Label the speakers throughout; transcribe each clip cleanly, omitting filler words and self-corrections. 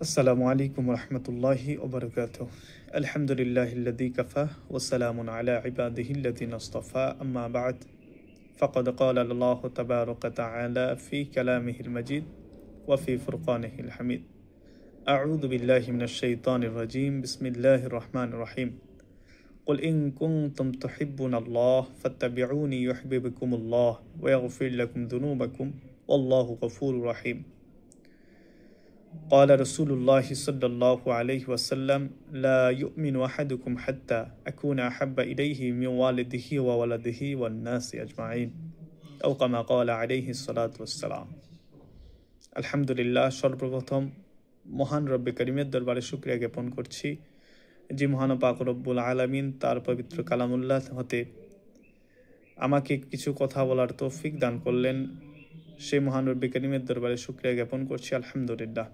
Speaker 1: আসসালামু আলাইকুম রহমতুল্লাহি ওবরকাতুহ। আলহামদুলিল্লাহিল্লাযী কাফা ওয়া সালামুন আলা ইবাদিহিল্লাযীনা ইসতাফা, আম্মা বা'দ। ফাকাদ ক্বালা আল্লাহু তাবারাকা তাআলা ফি কালামিহিল মাজিদ ওয়া ফি ফুরকানিহিল হামিদ। আউযু বিল্লাহি মিনাশ শাইতানির রাজীম। বিসমিল্লাহির রহমানির রহিম। কুল ইন কুনতুম তুহিব্বুনাল্লাহ ফাত্তাবিউনি ইউহিব্বুকুমুল্লাহ ওয়া ইয়াগফির লাকুম যুনুবাকুম ওয়াল্লাহু গফুরুর রহিম। قال رسول الله صلى الله عليه وسلم لا يؤمن أحدكم حتى أكون أحب إليه من والده وولده والناس أجمعين أو كما قال عليه الصلاة والسلام। আলহামদুলিল্লাহ, সর্বপ্রথম মহান রব্বে করিমের দরবারে শুকরিয়া জ্ঞাপন করছি যে মহান পাক রব্বুল আলামিন তার পবিত্র কালামুল্লাহ হতে আমাকে কিছু কথা বলার তৌফিক দান করলেন। সেই মহান রব্বে করিমের দরবারে শুকরিয়া জ্ঞাপন করছি আলহামদুলিল্লাহ,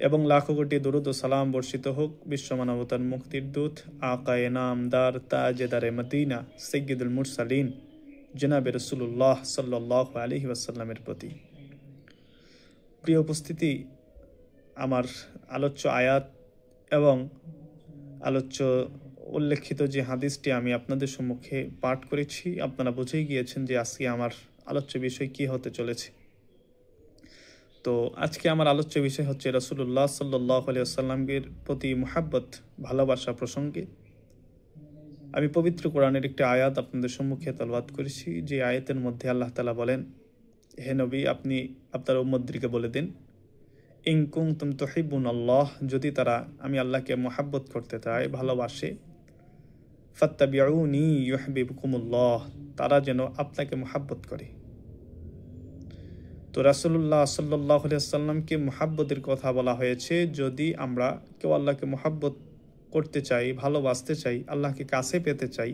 Speaker 1: এবং লাখো কোটি দরুদ ও সালাম বর্ষিত হোক বিশ্ব মানবতার মুক্তির দূত আকায়ে নামদার তাজেদারে মদিনা সাইয়্যিদুল মুরসালিন জনাবে রাসূলুল্লাহ সাল্লাল্লাহু আলাইহি ওয়াসাল্লামের প্রতি। প্রিয় উপস্থিতি, আমার আলোচ্য আয়াত এবং আলোচ্য উল্লেখিত যে হাদিসটি আমি আপনাদের সম্মুখে পাঠ করেছি, আপনারা বুঝেই গিয়েছেন যে আজকে আমার আলোচ্য বিষয় কি হতে চলেছে। তো আজকে আমার আলোচ্য বিষয় হচ্ছে রাসূলুল্লাহ সাল্লাল্লাহু আলাইহি ওয়াসাল্লামের প্রতি মুহাব্বত, ভালোবাসা প্রসঙ্গে। আমি পবিত্র কোরআনের একটি আয়াত আপনাদের সম্মুখে তেলাওয়াত করেছি, যে আয়াতের মধ্যে আল্লাহ তাআলা বলেন, হে নবী, আপনি আপনার উম্মতদেরকে বলে দিন, ইন কুনতুম তুহিব্বুনাল্লাহ, যদি তারা আমি আল্লাহকে মুহাব্বত করতে চায়, ভালোবাসে, ফাত্তাবিউনি ইউহিব্বুকুমুল্লাহ, তারা যেন আপনাকে মুহাব্বত করে। তো রাসূলুল্লাহ সাল্লাল্লাহু আলাইহি ওয়াসাল্লামকে মুহাব্বতের কথা বলা হয়েছে। যদি আমরা কেউ আল্লাহকে মুহাব্বত করতে চাই, ভালোবাসতে চাই, আল্লাহকে কাছে পেতে চাই,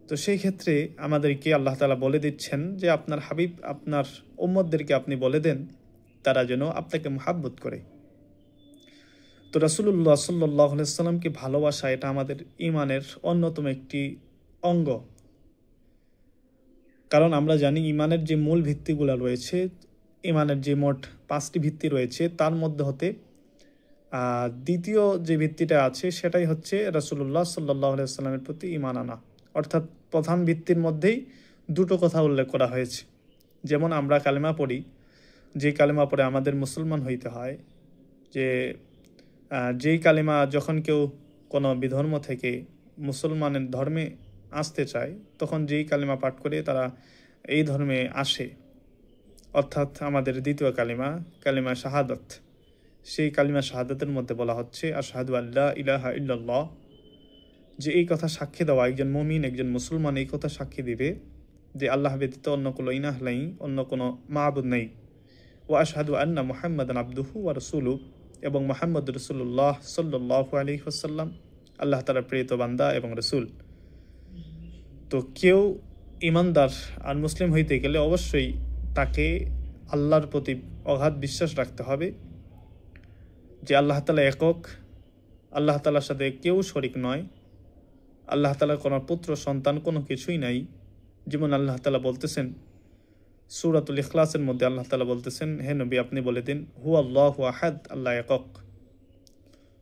Speaker 1: তো সেই ক্ষেত্রে আমাদেরকে আল্লাহ তাআলা বলে দিচ্ছেন যে আপনার হাবিব, আপনার উম্মতদেরকে আপনি বলে দেন তারা যেন আপনাকে মুহাব্বত করে। তো রাসূলুল্লাহ সাল্লাল্লাহু আলাইহি ওয়াসাল্লামকে ভালোবাসা, এটা আমাদের ঈমানের অন্যতম একটি অঙ্গ। কারণ আমরা জানি ঈমানের যে মূল ভিত্তিগুলো রয়েছে, ঈমানের যে মোট 5টি ভিত্তি রয়েছে, তার মধ্যে হতে দ্বিতীয় যে ভিত্তিটা আছে সেটাই হচ্ছে রাসূলুল্লাহ সাল্লাল্লাহু আলাইহি ওয়াসাল্লামের প্রতি ঈমান আনা। অর্থাৎ প্রধান ভিত্তির মধ্যেই দুটো কথা উল্লেখ করা হয়েছে। যেমন আমরা কালেমা পড়ি, যে কালেমা পড়ে আমাদের মুসলমান হইতে হয়, যে যেই কালেমা যখন কেউ কোনো বিধর্ম থেকে মুসলমানের ধর্মে আসতে চায়, তখন যেই কালিমা পাঠ করে তারা এই ধর্মে আসে, অর্থাৎ আমাদের দ্বিতীয় কালিমা, কালিমা শাহাদাত, সেই কালিমা শাহাদাতের মধ্যে বলা হচ্ছে আশহাদু আল্লা ইলাহা ইল্লাল্লাহ, যে এই কথা সাক্ষী দেওয়া, একজন মুমিন, একজন মুসলমান এই কথা সাক্ষী দিবে যে আল্লাহ ব্যতীত অন্য কোনো ইলাহ নাই, অন্য কোনো মাবুদ নেই। ওয়া আশহাদু আন্না মুহাম্মাদান আবদুহু ওয়া রাসূলুহু, এবং মুহাম্মদ রাসূলুল্লাহ সাল্লাল্লাহু আলাইহি ওয়াসাল্লাম আল্লাহ তাআলার প্রেরিত বান্দা এবং রাসূল। তো কেউ ইমানদার আর মুসলিম হইতে গেলে অবশ্যই তাকে আল্লাহর প্রতি অগাধ বিশ্বাস রাখতে হবে যে আল্লাহ তাআলা একক, আল্লাহ তাআলার সাথে কেউ শরিক নয়, আল্লাহ তাআলার কোনো পুত্র সন্তান কোনো কিছুই নাই। যেমন আল্লাহ তাআলা বলতেছেন সূরাতুল ইখলাসের মধ্যে, আল্লাহ তাআলা বলতেছেন, হে নবী, আপনি বলে দিন হু আল্লাহু আহাদ, আল্লাহ একক।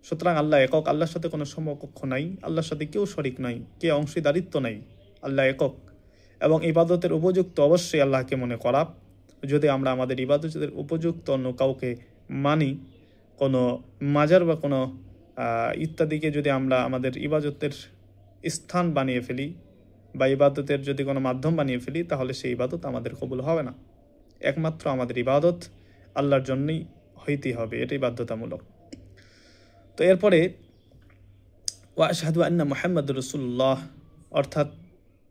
Speaker 1: সুতরাং আল্লাহ একক, আল্লাহর সাথে কোনো সমকক্ষ নাই, আল্লাহর সাথে কেউ শরিক নাই, কে অংশীদারিত্ব নাই, আল্লাহ একক। এবং ইবাদতের উপযুক্ত অবশ্যই আল্লাহকে মনে করা। যদি আমরা আমাদের ইবাদতের উপযুক্ত অন্য কাউকে মানি, কোনো মাজার বা কোনো ইত্যাদিকে যদি আমরা আমাদের ইবাদতের স্থান বানিয়ে ফেলি বা ইবাদতের যদি কোনো মাধ্যম বানিয়ে ফেলি, তাহলে সেই ইবাদত আমাদের কবুল হবে না। একমাত্র আমাদের ইবাদত আল্লাহর জন্যই হইতেই হবে, এটাই বাধ্যতামূলক। তো এরপরে ওয়া আশহাদু আন্না মুহাম্মাদুর রাসূলুল্লাহ, অর্থাৎ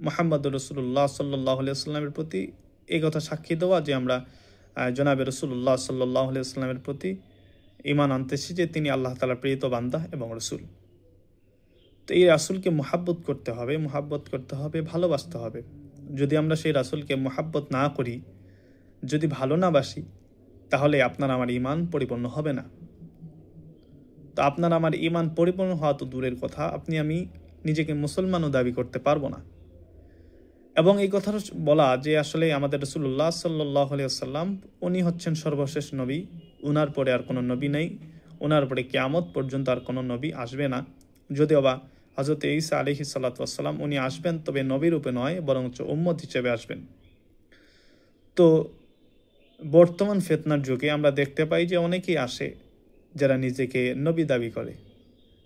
Speaker 1: মুহাম্মদ রাসূলুল্লাহ সাল্লাল্লাহু আলাইহি ওয়াসাল্লামের প্রতি এই কথা সাক্ষী দেওয়া যে আমরা জনাবে রাসূলুল্লাহ সাল্লাল্লাহু আলাইহি ওয়াসাল্লামের প্রতি ঈমান আনতেছি যে তিনি আল্লাহ তাআলার প্রেরিত বান্দা এবং রাসূল। তো এই রাসূলকে মুহাব্বত করতে হবে, ভালোবাসতে হবে। যদি আমরা সেই রাসূলকে মুহাব্বত না করি, যদি ভালো না বাসি, তাহলে আপনার আমার ঈমান পরিপূর্ণ হবে না। তো আপনার আমার ঈমান পরিপূর্ণ হওয়া তো দূরের কথা, আপনি আমি নিজেকে মুসলমানও দাবি করতে পারবো না। এবং এই কথা বলা যে আসলে আমাদের রাসূলুল্লাহ সাল্লাল্লাহু আলাইহি ওয়াসাল্লাম উনি হচ্ছেন সর্বশেষ নবী, উনার পরে আর কোনো নবী নেই, ওনার পরে কিয়ামত পর্যন্ত আর কোনো নবী আসবে না। যদিও বা হযরত ঈসা আলাইহিস সালাতু ওয়াস সালাম উনি আসবেন, তবে নবী রূপে নয়, বরঞ্চ উম্মত হিসেবে আসবেন। তো বর্তমান ফিতনার যুগে আমরা দেখতে পাই যে অনেকেই আসে যারা নিজেকে নবী দাবি করে,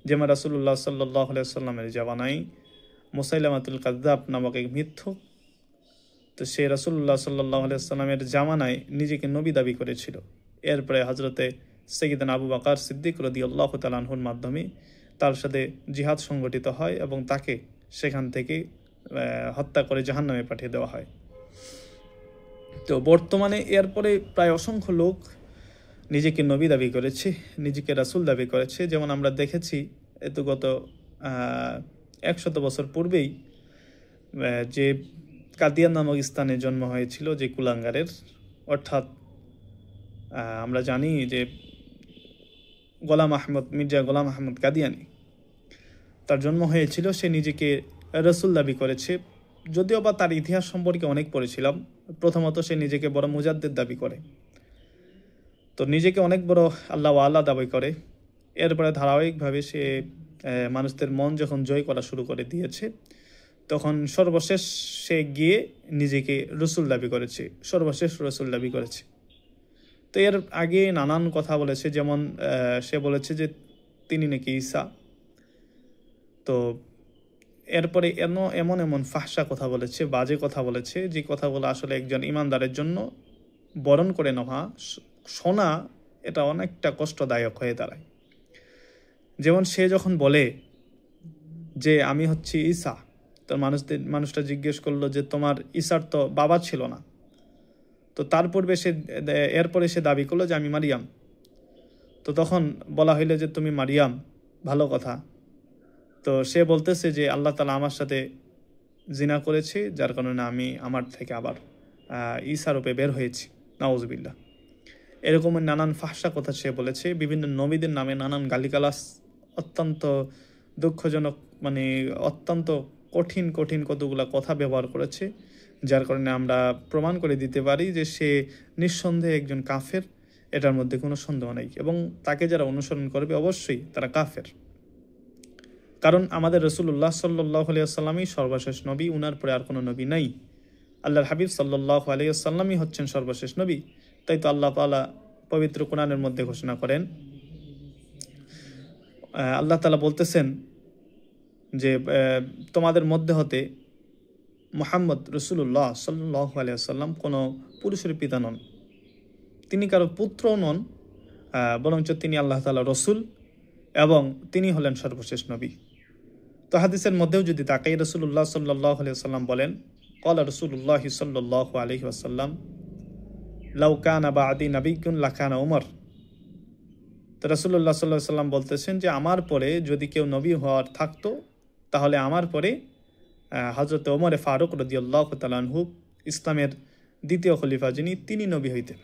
Speaker 1: যেমন রাসূলুল্লাহ সাল্লাল্লাহু আলাইহি ওয়াসাল্লামের জামানায় মুসাইলামাতুল কাযযাব নামক এক মিথ্যুক, তো সে রাসূলুল্লাহ সাল্লাল্লাহু আলাইহি ওয়াসাল্লামের জামানায় নিজেকে নবী দাবি করেছিল। এরপরে হযরতে সাইয়্যিদনা আবু বকর সিদ্দিক রাদিয়াল্লাহু তাআলা আনহুর মাধ্যমে তার সাথে জিহাদ সংগঠিত হয় এবং তাকে সেখান থেকে হত্যা করে জাহান্নামে পাঠিয়ে দেওয়া হয়। তো বর্তমানে এরপরে প্রায় অসংখ্য লোক নিজেকে নবী দাবি করেছে, নিজেকে রাসূল দাবি করেছে। যেমন আমরা দেখেছি গত 100 বছর পূর্বেই যে কাদিয়ান নামক স্থানে জন্ম হয়েছিল যে কুলাঙ্গারের, অর্থাৎ আমরা জানি যে মির্জা গোলাম আহমদ কাদিয়ানি, তার জন্ম হয়েছিল, সে নিজেকে রাসূল দাবি করেছে। যদিও বা তার ইতিহাস সম্পর্কে অনেক পড়েছিলাম। প্রথমত সে নিজেকে বড় মুজাদ্দিদ দাবি করে, তো নিজেকে অনেক বড় আল্লাহ ওয়ালা দাবি করে। এরপরে ধারাবাহিকভাবে সে মানুষদের মন যখন জয় করা শুরু করে দিয়েছে, তখন সর্বশেষ সে গিয়ে নিজেকে রসুল দাবি করেছে, সর্বশেষ রসুল দাবি করেছে। তো এর আগে নানান কথা বলেছে, যেমন সে বলেছে যে তিনি নাকি ঈসা। তো এরপরে এমন এমন ফাহশা কথা বলেছে, বাজে কথা বলেছে, যে কথাগুলো আসলে একজন ইমানদারের জন্য বরণ করে নেওয়া, শোনা এটা অনেকটা কষ্টদায়ক হয়ে দাঁড়ায়। যেমন সে যখন বলে যে আমি হচ্ছি ঈসা, তো মানুষটা জিজ্ঞেস করলো যে তোমার ঈসার তো বাবা ছিল না। তো তার পূর্বে এরপরে সে দাবি করলো যে আমি মারিয়াম। তো তখন বলা হইলো যে তুমি মারিয়াম, ভালো কথা। তো সে বলতেছে যে আল্লাহ তাআলা আমার সাথে জিনা করেছে, যার কারণে আমি আমার থেকে আবার ঈসা রূপে বের হয়েছি, নাউজুবিল্লাহ। এরকম নানান ফাহশা কথা সে বলেছে, বিভিন্ন নবীদের নামে নানান গালিগালাজ, অত্যন্ত দুঃখজনক, অত্যন্ত কঠিন কঠিন কতগুলা কথা ব্যবহার করেছে, যার কারণে আমরা প্রমাণ করে দিতে পারি যে সে নিঃসন্দেহে একজন কাফের, এটার মধ্যে কোনো সন্দেহ নেই। এবং তাকে যারা অনুসরণ করবে অবশ্যই তারা কাফের, কারণ আমাদের রাসূলুল্লাহ সাল্লাল্লাহু আলাইহি ওয়াসাল্লামই সর্বশেষ নবী, উনার পরে আর কোনো নবী নাই। আল্লাহর হাবিব সাল্লাল্লাহু আলাইহি ওয়াসাল্লামই হচ্ছেন সর্বশেষ নবী। তাই তো আল্লাহ তাআলা পবিত্র কোরআনের মধ্যে ঘোষণা করেন, আল্লাহ তাআলা বলতেছেন যে তোমাদের মধ্যে হতে মুহাম্মদ রাসূলুল্লাহ সাল্লাল্লাহু আলাইহি ওয়াসাল্লাম কোনো পুরুষের পিতা নন, তিনি কারো পুত্রও নন, বরঞ্চ তিনি আল্লাহ তাআলার রাসূল এবং তিনি হলেন সর্বশেষ নবী। তো হাদিসের মধ্যেও যদি তাকাই, রাসূলুল্লাহ সাল্লাল্লাহু আলাইহি ওয়াসাল্লাম বলেন, ক্বালা রাসূলুল্লাহ সাল্লাল্লাহু আলাইহি ওয়াসাল্লাম লাউ কানা বা'দি নাবিয়্যুন লাকানা উমর। তো রাসূলুল্লাহ সাল্লাল্লাহু আলাইহি ওয়াসাল্লাম বলতেছেন যে আমার পরে যদি কেউ নবী হওয়ার থাকতো, তাহলে আমার পরে হযরত ওমর ফারুক রাদিয়াল্লাহু তাআলা আনহু, ইসলামের দ্বিতীয় খলিফা যিনি, তিনি নবী হইতেন।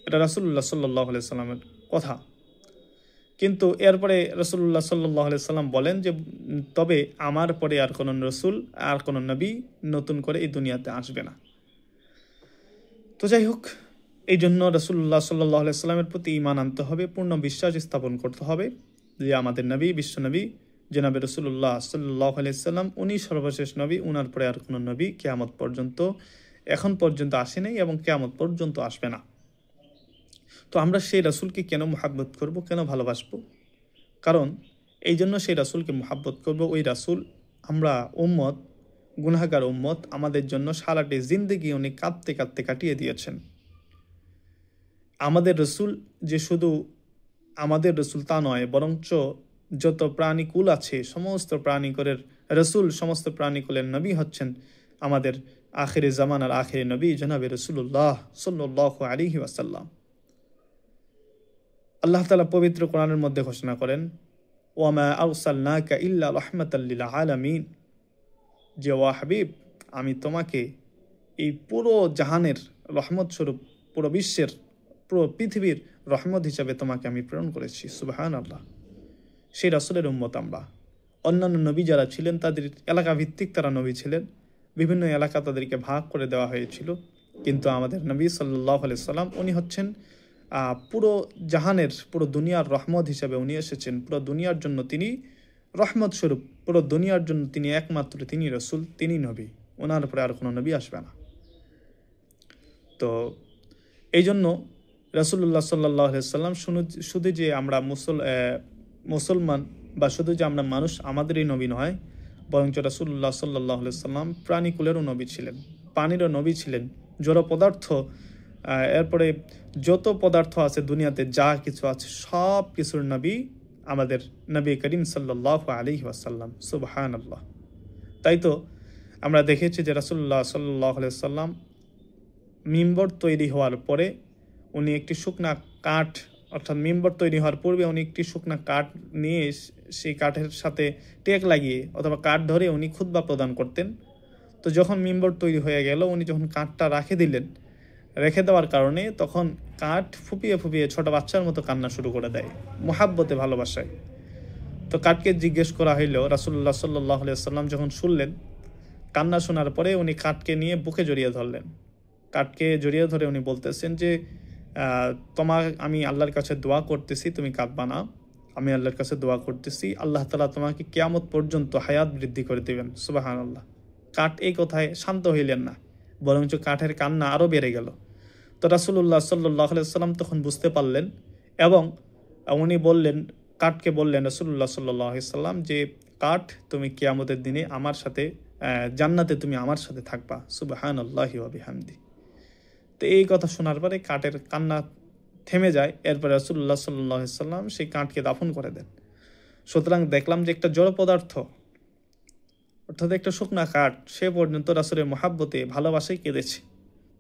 Speaker 1: এটা রাসূলুল্লাহ সাল্লাল্লাহু আলাইহি ওয়াসাল্লামের কথা। কিন্তু এরপরে রাসূলুল্লাহ সাল্লাল্লাহু আলাইহি ওয়াসাল্লাম বলেন যে তবে আমার পরে আর কোনো রসুল, আর কোনো নবী নতুন করে এই দুনিয়াতে আসবে না। তো যাই হোক, এই জন্য রাসূলুল্লাহ সাল্লাল্লাহু আলাইহি ওয়াসাল্লামের প্রতি ঈমান আনতে হবে, পূর্ণ বিশ্বাস স্থাপন করতে হবে যে আমাদের নবী, বিশ্বনবী জনাবে রাসূলুল্লাহ সাল্লাল্লাহু আলাইহি ওয়াসাল্লাম, উনি সর্বশেষ নবী, উনার পরে আর কোনো নবী কিয়ামত পর্যন্ত, এখন পর্যন্ত আসে নাই এবং কিয়ামত পর্যন্ত আসবে না। তো আমরা সেই রাসূলকে কেন মুহাব্বত করব, কেন ভালোবাসবো? কারণ এই জন্য সেই রাসূলকে মুহাব্বত করব, ওই রাসূল, আমরা উম্মত, গুনাহগার উম্মত, আমাদের জন্য সারাটি জিন্দেগি উনি কাঁদতে কাঁদতে কাটিয়ে দিয়েছেন। আমাদের রাসূল যে শুধু আমাদের রাসূল তা নয়, বরঞ্চ যত প্রাণীকুল আছে সমস্ত প্রাণীকুলের রাসূল, সমস্ত প্রাণীকুলের নবী হচ্ছেন আমাদের আখিরে জামানার আখিরে নবী জনাবে রাসূলুল্লাহ সাল্লাল্লাহু আলাইহি ওয়াসাল্লাম। আল্লাহ তাআলা পবিত্র কোরআনের মধ্যে ঘোষণা করেন, ওয়ামা আরসালনাকা ইল্লা রাহমাতাল লিল আলামিন, যে ওয়া হাবিব, আমি তোমাকে এই পুরো জাহানের রহমত স্বরূপ, পুরো বিশ্বের, পুরো পৃথিবীর রহমত হিসাবে তোমাকে আমি প্রেরণ করেছি। সুবহানাল্লাহ। সেই রাসূলের উম্মত আমরা। অন্যান্য নবী যারা ছিলেন তাদের এলাকা ভিত্তিক তারা নবী ছিলেন, বিভিন্ন এলাকা তাদেরকে ভাগ করে দেওয়া হয়েছিল, কিন্তু আমাদের নবী সাল্লাল্লাহু আলাইহি সাল্লাম উনি হচ্ছেন পুরো জাহানের, পুরো দুনিয়ার রহমত হিসেবে উনি এসেছেন। পুরো দুনিয়ার জন্য তিনি রহমত স্বরূপ, পুরো দুনিয়ার জন্য তিনি একমাত্র, তিনি রসুল, তিনি নবী, ওনার উপরে আর কোনো নবী আসবে না। তো এই জন্য রাসূলুল্লাহ সাল্লাল্লাহু আলাইহি সাল্লাম শুধু যে আমরা মুসলমান বা শুধু যে আমরা মানুষ, আমাদেরই নবী নয়, বরঞ্চ রাসূলুল্লাহ সাল্লাল্লাহু আলাইহি সাল্লাম প্রাণীকুলেরও নবী ছিলেন, পানিরও নবী ছিলেন, জড় পদার্থ, এরপরে যত পদার্থ আছে দুনিয়াতে, যা কিছু আছে সব কিছুর নবী আমাদের নবী করিম সাল্লাল্লাহু আলাইহি ওয়াসাল্লাম। সুবহানাল্লাহ। তাই তো আমরা দেখেছি যে রাসূলুল্লাহ সাল্লাল্লাহু আলাইহি সাল্লাম মিম্বর তৈরি হওয়ার পরে উনি একটি শুকনা কাঠ, অর্থাৎ মিম্বর তৈরি হওয়ার পূর্বে উনি একটি শুকনা কাঠ নিয়ে সেই কাঠের সাথে টেক লাগিয়ে অথবা কাঠ ধরে উনি খুতবা প্রদান করতেন। তো যখন মিম্বর তৈরি হয়ে গেল, উনি যখন কাঠটা রেখে দেওয়ার কারণে তখন কাঠ ফুপিয়ে ফুপিয়ে ছোট বাচ্চার মতো কান্না শুরু করে দেয়, মোহাব্বতে, ভালোবাসায়। তো কাঠকে জিজ্ঞেস করা হইল, রাসূলুল্লাহ সাল্লাল্লাহু আলাইহি ওয়াসাল্লাম যখন শুনলেন, কান্না শোনার পরে উনি কাঠকে নিয়ে বুকে জড়িয়ে ধরলেন। কাঠকে জড়িয়ে ধরে উনি বলতেছেন যে আমি আল্লাহর কাছে দোয়া করতেছি, তুমি কাঁদবা না। আমি আল্লাহর কাছে দোয়া করতেছি, আল্লাহ তাআলা তোমাকে কিয়ামত পর্যন্ত হায়াত বৃদ্ধি করে দিবেন। সুবহানাল্লাহ। কাঠ এই কথায় শান্ত হইলেন না, বরঞ্চ কাঠের কান্না আরও বেড়ে গেল। তো রাসূলুল্লাহ সাল্লাল্লাহু আলাইহি ওয়াসাল্লাম তখন বুঝতে পারলেন এবং উনি কাঠকে বললেন, রাসূলুল্লাহ সাল্লাল্লাহু আলাইহি ওয়াসাল্লাম, যে কাঠ, তুমি কিয়ামতের দিনে আমার সাথে, জান্নাতে তুমি আমার সাথে থাকবা। সুবহানাল্লাহি ওয়া বিহামদি। তো এই কথা শোনার পরে কাঠের কান্না থেমে যায়। এরপরে রাসূলুল্লাহ সাল্লাল্লাহু আলাইহি ওয়াসাল্লাম সেই কাঠকে দাফন করে দেন। সুতরাং দেখলাম যে একটা জড় পদার্থ, অর্থাৎ একটা শুকনা কাঠ, সে পর্যন্ত রাসূলের মহাব্বতে, ভালোবাসায় কেঁদেছে।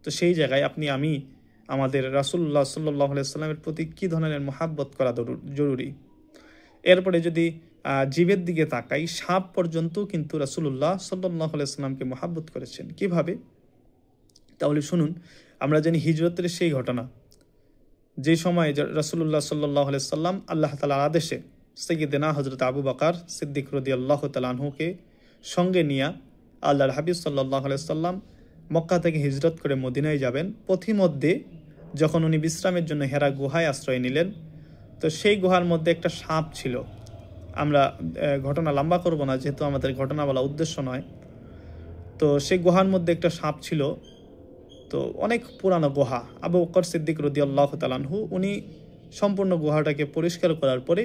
Speaker 1: তো সেই জায়গায় আমি আমাদের রাসূলুল্লাহ সাল্লাল্লাহু আলাইহি ওয়াসাল্লামের প্রতি কী ধরনের মহাব্বত করা জরুরি। এরপরে যদি জীবের দিকে তাকাই, সাপ পর্যন্ত কিন্তু রাসূলুল্লাহ সাল্লাল্লাহু আলাইহি ওয়াসাল্লামকে মহাব্বত করেছেন। কিভাবে? তাহলে শুনুন, আমরা জানি হিজরতের সেই ঘটনা, যে সময় রাসূলুল্লাহ সাল্লাল্লাহু আলাইহি ওয়াসাল্লাম আল্লাহ তাআলার আদেশে সাইয়্যিদনা হযরত আবু বকর সিদ্দিক রাদিয়াল্লাহু তাআলা আনহুকে সঙ্গে নিয়ে আল্লাহর হাবিব সাল্লাল্লাহু আলাইহি ওয়াসাল্লাম মক্কা থেকে হিজরত করে মদিনায় যাবেন। পথিমধ্যে যখন উনি বিশ্রামের জন্য হেরা গুহায় আশ্রয় নিলেন, তো সেই গুহার মধ্যে একটা সাপ ছিল। আমরা ঘটনা লম্বা করব না, যেহেতু আমাদের ঘটনা বলা উদ্দেশ্য নয়। তো সেই গুহার মধ্যে একটা সাপ ছিল। তো অনেক পুরানো গুহা। আবু বকর সিদ্দিক রাদিয়াল্লাহু তাআলা আনহু উনি সম্পূর্ণ গুহাটাকে পরিষ্কার করার পরে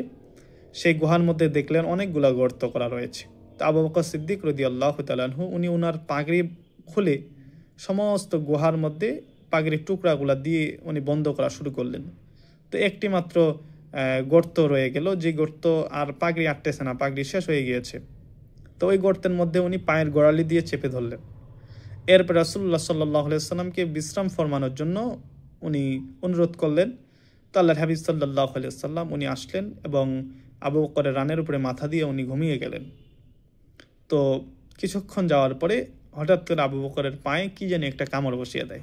Speaker 1: সেই গুহার মধ্যে দেখলেন অনেকগুলা গর্ত করা রয়েছে। তো আবু বকর সিদ্দিক রাদিয়াল্লাহু তাআলা আনহু উনি ওনার পাগড়ি খুলে সমস্ত গুহার মধ্যে পাগড়ির টুকরাগুলা দিয়ে উনি বন্ধ করা শুরু করলেন। তো একটি মাত্র গর্ত রয়ে গেল, যে গর্ত আর পাগড়ি আটতেছে না, পাগড়ি শেষ হয়ে গিয়েছে। তো ওই গর্তের মধ্যে উনি পায়ের গোড়ালি দিয়ে চেপে ধরলেন। এরপর রাসূলুল্লাহ সাল্লাল্লাহু আলাইহি ওয়াসাল্লামকে বিশ্রাম ফরমানোর জন্য উনি অনুরোধ করলেন। তো আল্লাহর হাবিব সাল্লাল্লাহু আলাইহি ওয়াসাল্লাম উনি আসলেন এবং আবু বকরের রানের উপরে মাথা দিয়ে উনি ঘুমিয়ে গেলেন। তো কিছুক্ষণ যাওয়ার পরে হঠাৎ করে আবু বকরের পায়ে কি জানি একটা কামড় বসিয়ে দেয়।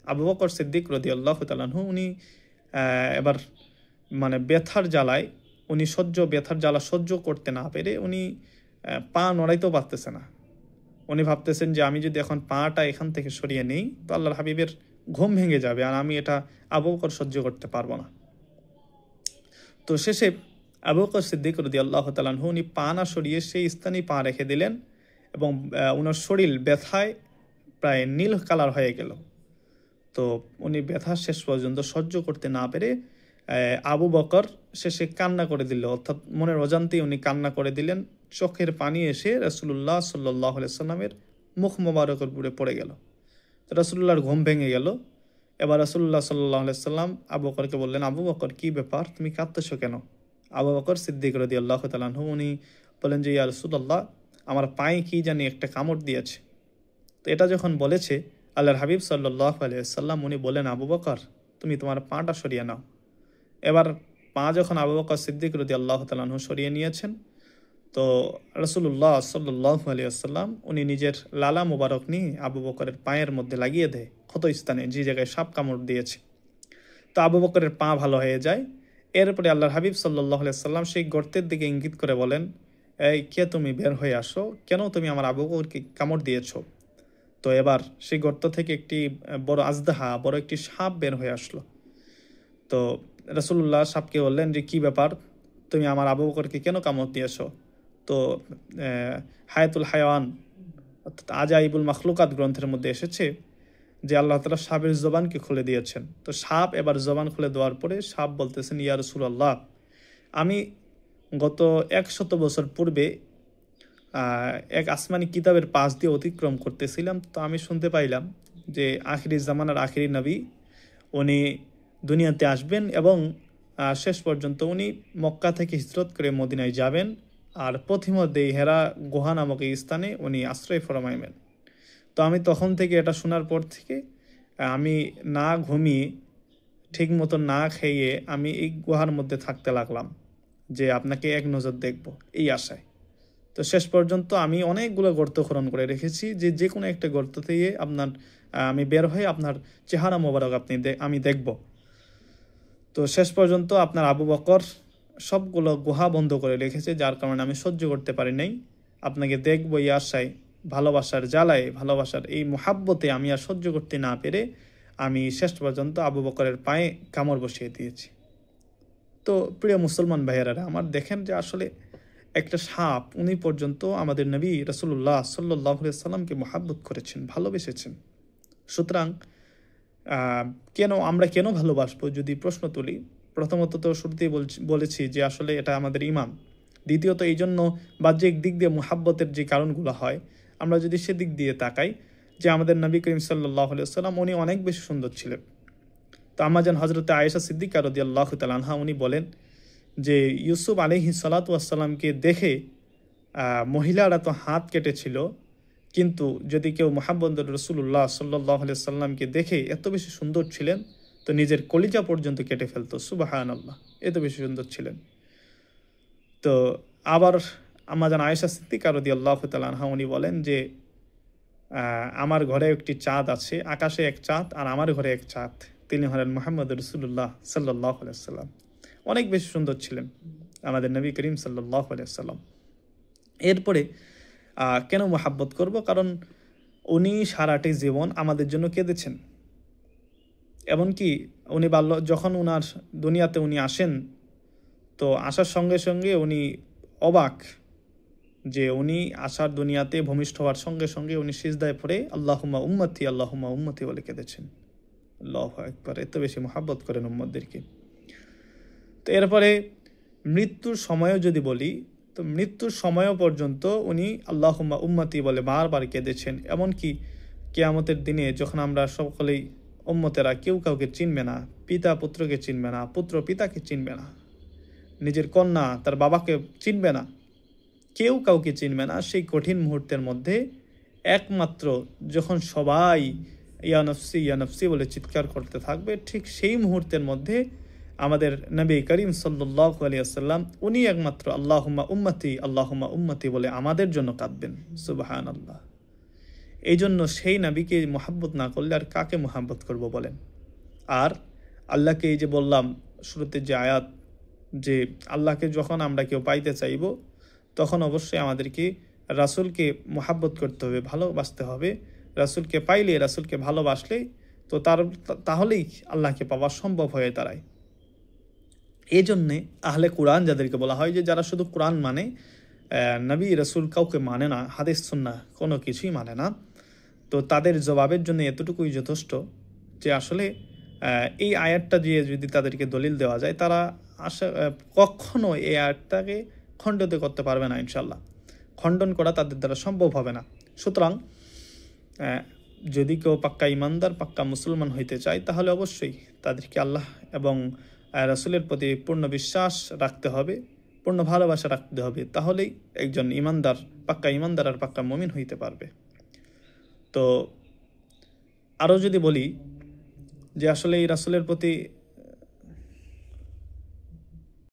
Speaker 1: আবু বকর সিদ্দিক রাদিয়াল্লাহু তাআলা আনহু উনি এবার ব্যথার জ্বালা সহ্য করতে না পেরে উনি পা নড়াইতেও পারতেছে না। উনি ভাবতেছেন যে আমি যদি এখন পাটা এখান থেকে সরিয়ে নেই, তো আল্লাহর হাবিবের ঘুম ভেঙে যাবে, আর আমি এটা আবু বকর সহ্য করতে পারবো না। তো শেষে আবু বকর সিদ্দিক রাদিয়াল্লাহু তাআলা আনহু উনি পা না সরিয়ে সেই স্থানেই পা রেখে দিলেন এবং ওনার শরীর ব্যথায় প্রায় নীল কালার হয়ে গেল। তো উনি ব্যথা শেষ পর্যন্ত সহ্য করতে না পেরে আবু বকর শেষে কান্না করে দিল, অর্থাৎ মনের অজান্তেই উনি কান্না করে দিলেন। চোখের পানি এসে রাসূলুল্লাহ সাল্লাল্লাহু আলাইহি ওয়াসাল্লামের মুখ মোবারকের উপরে পড়ে গেল। তো রাসূলুল্লাহর ঘুম ভেঙে গেল। এবার রাসূলুল্লাহ সাল্লাল্লাহু আলাইহি ওয়াসাল্লাম আবু বকরকে বললেন, আবু বকর, কি ব্যাপার, তুমি কাঁদতেছো কেন? আবু বকর সিদ্দিক রাদিয়াল্লাহু তাআলা আনহু উনি বলেন যে, ইয়া রাসূলুল্লাহ, আমার পায়ে কি জানি একটা কামড় দিয়েছে। তো এটা যখন বলেছে, আল্লাহর হাবিব সাল্লাল্লাহু আলাইহি ওয়াসাল্লাম উনি বলেন, আবু বকর, তুমি তোমার পাটা সরিয়ে নাও। এবার পা যখন আবু বকর সিদ্দিক রাদিয়াল্লাহু তাআলা আনহু সরিয়ে নিয়েছেন, তো রাসূলুল্লাহ সাল্লাল্লাহু আলাইহি ওয়াসাল্লাম উনি নিজের লালা মুবারক নিয়ে আবু বকরের পায়ের মধ্যে লাগিয়ে দেয়, ক্ষত স্থানে, যে জায়গায় সাপ কামড় দিয়েছে। তো আবু বকরের পা ভালো হয়ে যায়। এরপরে আল্লাহর হাবিব সাল্লাল্লাহু আলাইহি ওয়াসাল্লাম সেই গর্তের দিকে ইঙ্গিত করে বলেন, এই কে তুমি, বের হয়ে আসো, কেন তুমি আমার আবু বকরকে কামড় দিয়েছ? তো এবার সেই গর্ত থেকে একটি বড় আজদাহা, বড় একটি সাপ বের হয়ে আসলো। তো রাসূলুল্লাহ সাহেবকে বললেন যে কী ব্যাপার, তুমি আমার আবু বকরকে কেন কামড় দিয়েছো? তো হায়াতুল হায়াওয়ান অর্থাৎ আজাইবুল মাখলুকাত গ্রন্থের মধ্যে এসেছে যে আল্লাহ তাআলা সাপের জবানকে খুলে দিয়েছেন। তো সাপ এবার জবান খুলে দেওয়ার পরে সাপ বলতেছেন, ইয়া রাসূলুল্লাহ, আমি গত 100 বছর পূর্বে এক আসমানি কিতাবের পাশ দিয়ে অতিক্রম করতেছিলাম, তো আমি শুনতে পাইলাম যে আখিরি জামানার আখিরি নবী উনি দুনিয়াতে আসবেন এবং শেষ পর্যন্ত উনি মক্কা থেকে হিজরত করে মদিনায় যাবেন, আর পথিমধ্যে হেরা গুহা নামক এই স্থানে উনি আশ্রয় ফরমাইবেন। তো আমি তখন থেকে এটা শোনার পর থেকে আমি না ঘুমিয়ে ঠিক মতো না খেয়ে আমি এই গুহার মধ্যে থাকতে লাগলাম যে আপনাকে এক নজর দেখব এই আশায়। তো শেষ পর্যন্ত আমি অনেকগুলো গর্ত খনন করে রেখেছি যে যে কোনো একটা গর্ত থেকে আপনার আমি বের হয়ে আপনার চেহারা মোবারক আমি দেখব। তো শেষ পর্যন্ত আপনার আবু বকর সবগুলো গুহা বন্ধ করে রেখেছে, যার কারণে আমি সহ্য করতে পারি নাই, আপনাকে দেখব এই আশায়, ভালোবাসার জ্বালায়, ভালোবাসার এই মোহাব্বতে আমি আর সহ্য করতে না পেরে আমি শেষ পর্যন্ত আবু বকরের পায়ে কামড় বসিয়ে দিয়েছি। তো প্রিয় মুসলমান ভাইয়েরা আমার, দেখেন যে আসলে একটা সাপ উনি পর্যন্ত আমাদের নবী রাসূলুল্লাহ সাল্লাল্লাহু আলাইহি সাল্লামকে মোহাব্বত করেছেন, ভালোবেসেছেন। সুতরাং আমরা কেন ভালোবাসবো যদি প্রশ্ন তুলি, প্রথমত তো শুরুতেই বলেছি যে আসলে এটা আমাদের ঈমান। দ্বিতীয়ত এই জন্য বাহ্যিক দিক দিয়ে মুহাব্বতের যে কারণগুলো হয়, আমরা যদি সেদিক দিয়ে তাকাই যে আমাদের নবী করিম সাল্লাল্লাহু আলাইহি ওয়াসাল্লাম উনি অনেক বেশি সুন্দর ছিলেন। তো আম্মাজান হযরতে আয়েশা সিদ্দিকা রাদিয়াল্লাহু তাআলা আনহা উনি বলেন যে ইউসুফ আলাইহিস সালাতু ওয়াস সালামকে দেখে মহিলারা তো হাত কেটেছিল, কিন্তু যদি কেউ মুহাম্মদ রাসূলুল্লাহ সাল্লাল্লাহু আলাইহি সাল্লামকে দেখে এত বেশি সুন্দর ছিলেন তো নিজের কলিজা পর্যন্ত কেটে ফেলতো। সুবহানাল্লাহ, এত বেশি সুন্দর ছিলেন। তো আবার আম্মাজান আয়েশা সিদ্দিকা রাদিয়াল্লাহু তাআলা আনহা উনি বলেন যে আমার ঘরে একটি চাঁদ আছে, আকাশে এক চাঁদ আর আমার ঘরে এক চাঁদ, তিনি হলেন মুহাম্মদ রাসূলুল্লাহ সাল্লাল্লাহু আলাইহি সাল্লাম। অনেক বেশি সুন্দর ছিলেন আমাদের নবী করিম সাল্লাল্লাহু আলাইহি সাল্লাম। এরপরে কেন মুহাব্বত করব? কারণ উনি সারাটি জীবন আমাদের জন্য কেঁদেছেন। এমনকি উনি যখন উনার দুনিয়াতে উনি আসেন, তো আসার সঙ্গে সঙ্গে উনি অবাক যে উনি আসার দুনিয়াতে ভূমিষ্ঠ হওয়ার সঙ্গে সঙ্গে উনি সিজদায় পড়ে আল্লাহুম্মা উম্মতি আল্লাহুম্মা উম্মতি বলে কেঁদেছেন। আল্লাহু আকবার, এত বেশি মুহাব্বত করেন উম্মতদেরকে। তো এরপরে মৃত্যুর সময়ও যদি বলি, তো মৃত্যুর সময়ও পর্যন্ত উনি আল্লাহুম্মা উম্মতি বলে বারবার কেঁদেছেন। এমনকি কিয়ামতের দিনে যখন আমরা সকলেই উম্মতেরা কেউ কাউকে চিনবে না, পিতা পুত্রকে চিনবে না, পুত্র পিতাকে চিনবে না, নিজের কন্যা তার বাবাকে চিনবে না, কেউ কাউকে চিনবে না, সেই কঠিন মুহূর্তের মধ্যে একমাত্র যখন সবাই ইয়া নফসি বলে চিৎকার করতে থাকবে, ঠিক সেই মুহূর্তের মধ্যে আমাদের নবী করিম সাল্লাল্লাহু আলাইহি ওয়াসাল্লাম উনি একমাত্র আল্লাহুম্মা উম্মতি বলে আমাদের জন্য কাঁদবেন। সুবহানাল্লাহ। এই জন্য সেই নবীকে মুহাব্বত না করলে আর কাকে মুহাব্বত করব বলেন? আর আল্লাহকে এই যে বললাম শুরুতে যে আয়াত, যে আল্লাহকে যখন আমরা কেউ পাইতে চাইব তখন অবশ্যই আমাদেরকে রাসূলকে মুহাব্বত করতে হবে, ভালোবাসতে হবে। রাসূলকে পাইলে, রাসূলকে ভালোবাসলে তো তাহলেই আল্লাহকে পাওয়া সম্ভব হয়ে দাঁড়ায়। এই জন্যে আহলে কোরআন যাদেরকে বলা হয়, যে যারা শুধু কোরআন মানে, নবী রাসূল কাউকে মানে না, হাদিস সুন্নাহ কোনো কিছুই মানে না, তো তাদের জবাবের জন্য এতটুকুই যথেষ্ট যে আসলে এই আয়াতটা দিয়ে যদি তাদেরকে দলিল দেওয়া যায়, তারা কখনো এই আয়াতটাকে খণ্ডন করতে পারবে না। ইনশাল্লাহ খণ্ডন করা তাদের দ্বারা সম্ভব হবে না। সুতরাং যদি কেউ পাক্কা ইমানদার, পাক্কা মুসলমান হইতে চায়, তাহলে অবশ্যই তাদেরকে আল্লাহ এবং রাসূলের প্রতি পূর্ণ বিশ্বাস রাখতে হবে, পূর্ণ ভালোবাসা রাখতে হবে, তাহলেই একজন ইমানদার, পাক্কা ইমানদার আর পাক্কা মুমিন হইতে পারবে। তো আরও যদি বলি যে আসলে এই রাসূলের প্রতি